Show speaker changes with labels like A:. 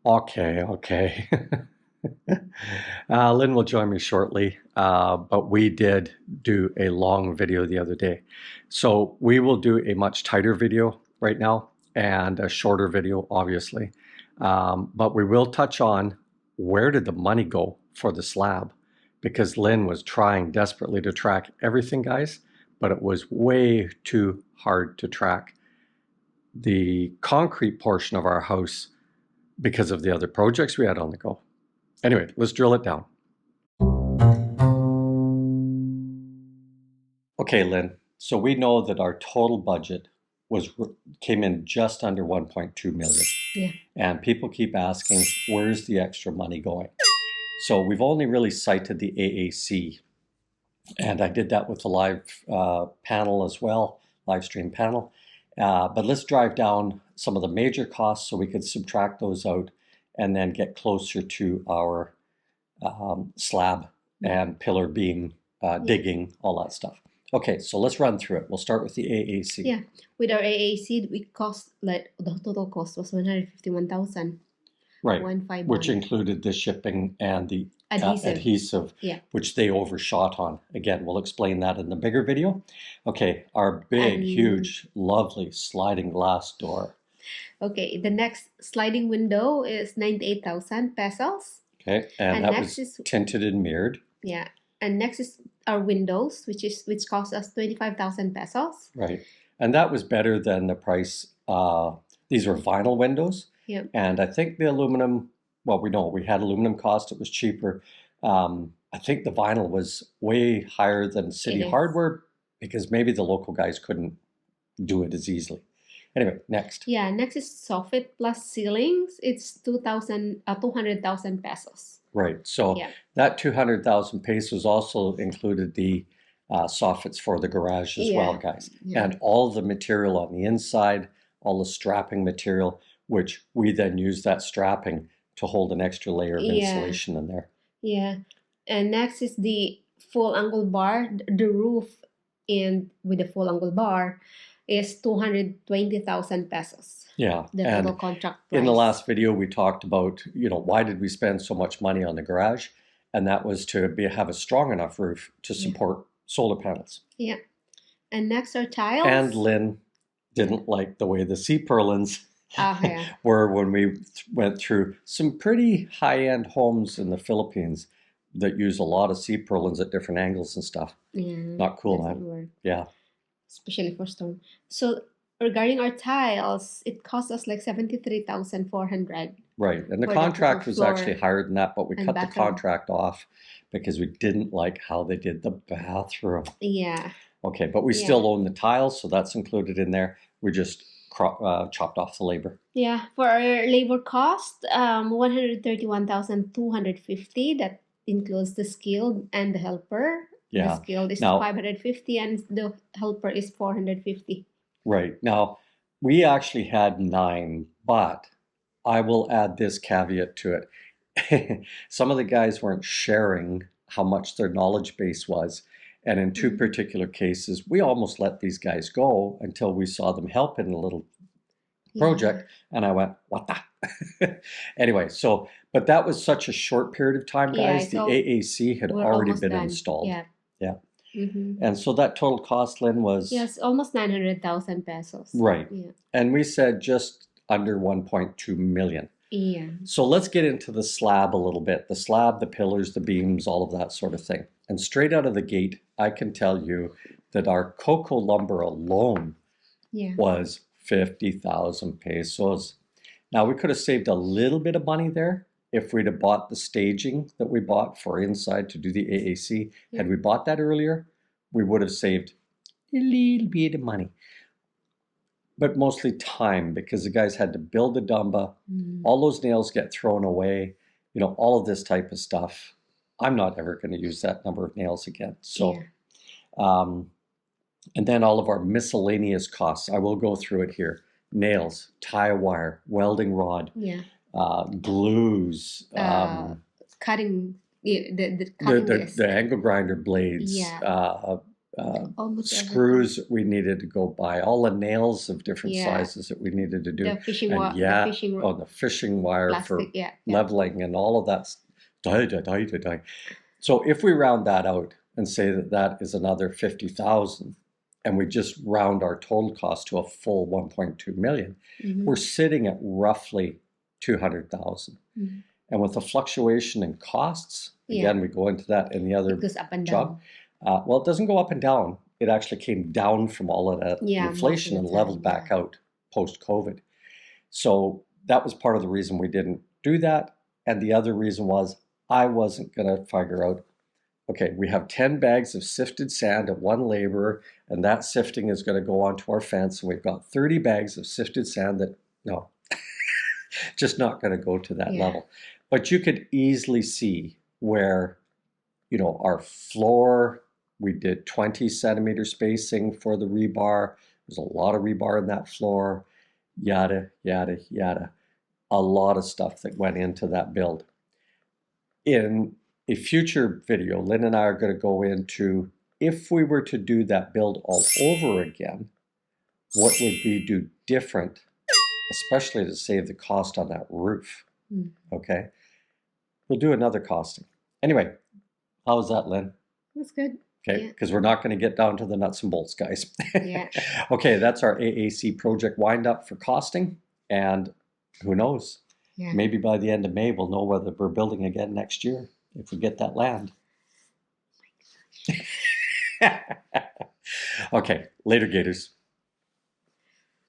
A: Okay. Lynn will join me shortly, but we did do a long video the other day. So we will do a much tighter video right now and a shorter video, obviously. But we will touch on where did the money go for the slab, because Lynn was trying desperately to track everything, guys, but it was way too hard to track the concrete portion of our house because of the other projects we had on the go. Anyway, let's drill it down. Okay, Lynn, so we know that our total budget came in just under 1.2 million.
B: Yeah.
A: And people keep asking, where's the extra money going? So we've only really cited the AAC. And I did that with the live panel as well, live stream panel. But let's drive down some of the major costs so we could subtract those out and then get closer to our slab and pillar beam digging, all that stuff. Okay, so let's run through it. We'll start with the AAC.
B: Yeah, with our AAC, we cost, like, the total cost was 151,000.
A: Right,
B: 151.
A: which included the shipping and the
B: adhesive, yeah,
A: which they overshot on. Again, we'll explain that in the bigger video. Okay, our big, huge, lovely sliding glass door.
B: Okay, the next sliding window is 98,000 pesos.
A: Okay, and that was tinted and mirrored.
B: Yeah, and next is our windows, which cost us 25,000 pesos.
A: Right, and that was better than the price. These were vinyl windows.
B: Yeah.
A: And I think the aluminum, well, we had aluminum cost, it was cheaper. I think the vinyl was way higher than City Hardware because maybe the local guys couldn't do it as easily. Anyway, next.
B: Yeah, next is soffit plus ceilings. It's 200,000 pesos.
A: Right, so that 200,000 pesos also included the soffits for the garage as well, guys. Yeah. And all the material on the inside, all the strapping material, which we then use that strapping to hold an extra layer of insulation in there.
B: Yeah, and next is the full angle bar. The roof with the full angle bar is 220,000 pesos.
A: Yeah,
B: the total contract price.
A: In the last video, we talked about, why did we spend so much money on the garage? And that was to have a strong enough roof to support solar panels.
B: Yeah, and next are tiles.
A: And Lynn didn't like the way the sea purlins were when we went through some pretty high-end homes in the Philippines that use a lot of sea purlins at different angles and stuff.
B: Yeah,
A: not cool, man. Yeah,
B: especially for stone. So regarding our tiles, it cost us like 73,400.
A: Right, and the contract was actually higher than that, but we cut the contract off because we didn't like how they did the bathroom.
B: Yeah.
A: Okay, but we still own the tiles, so that's included in there. We just chopped off the labor.
B: Yeah, for our labor cost, 131,250. That includes the skilled and the helper.
A: Yeah.
B: The skilled is 550 and the helper is 450.
A: Right. Now, we actually had 9, but I will add this caveat to it. Some of the guys weren't sharing how much their knowledge base was. And in 2 particular cases, we almost let these guys go until we saw them help in a little project. And I went, what the? Anyway, but that was such a short period of time, guys. The AAC had already been installed.
B: Yeah.
A: And so that total cost, Lynn, was?
B: Yes, almost 900,000 pesos.
A: Right.
B: Yeah.
A: And we said just under 1.2 million.
B: Yeah.
A: So let's get into the slab a little bit. The slab, the pillars, the beams, all of that sort of thing. And straight out of the gate, I can tell you that our cocoa lumber alone was 50,000 pesos. Now, we could have saved a little bit of money there if we'd have bought the staging that we bought for inside to do the AAC. Had we bought that earlier, we would have saved a little bit of money. But mostly time, because the guys had to build the dumba. All those nails get thrown away, all of this type of stuff. I'm not ever going to use that number of nails again. So, and then all of our miscellaneous costs. I will go through it here. Nails, tie wire, welding rod, glues,
B: cutting, the
A: angle grinder blades,
B: Almost
A: screws that we needed to go buy, all the nails of different
B: Yeah.
A: sizes that we needed to do.
B: The fishing
A: And
B: wire,
A: yeah,
B: the fishing
A: on the fishing wire for
B: plastic, yeah.
A: leveling and all of that. Die. So if we round that out and say that that is another 50,000, and we just round our total cost to a full 1.2 million, we're sitting at roughly 200,000. And with the fluctuation in costs, again, we go into that in the other
B: It goes up and
A: job.
B: down.
A: Well, it doesn't go up and down. It actually came down from all of that inflation and leveled back out post-COVID. So that was part of the reason we didn't do that. And the other reason was I wasn't going to figure out, okay, we have 10 bags of sifted sand at one laborer, and that sifting is going to go onto our fence. And we've got 30 bags of sifted sand that, no, just not going to go to that level. But you could easily see where, you know, our floor, we did 20 centimeter spacing for the rebar. There's a lot of rebar in that floor, yada, yada, yada. A lot of stuff that went into that build. In a future video, Lynn and I are going to go into, if we were to do that build all over again, what would we do different, especially to save the cost on that roof? Okay? We'll do another costing. Anyway, how was that, Lynn?
B: That's good.
A: Okay, because we're not going to get down to the nuts and bolts, guys.
B: Yeah.
A: Okay, that's our AAC project wind-up for costing, and who knows?
B: Yeah.
A: Maybe by the end of May, we'll know whether we're building again next year, if we get that land. Okay, later, Gators.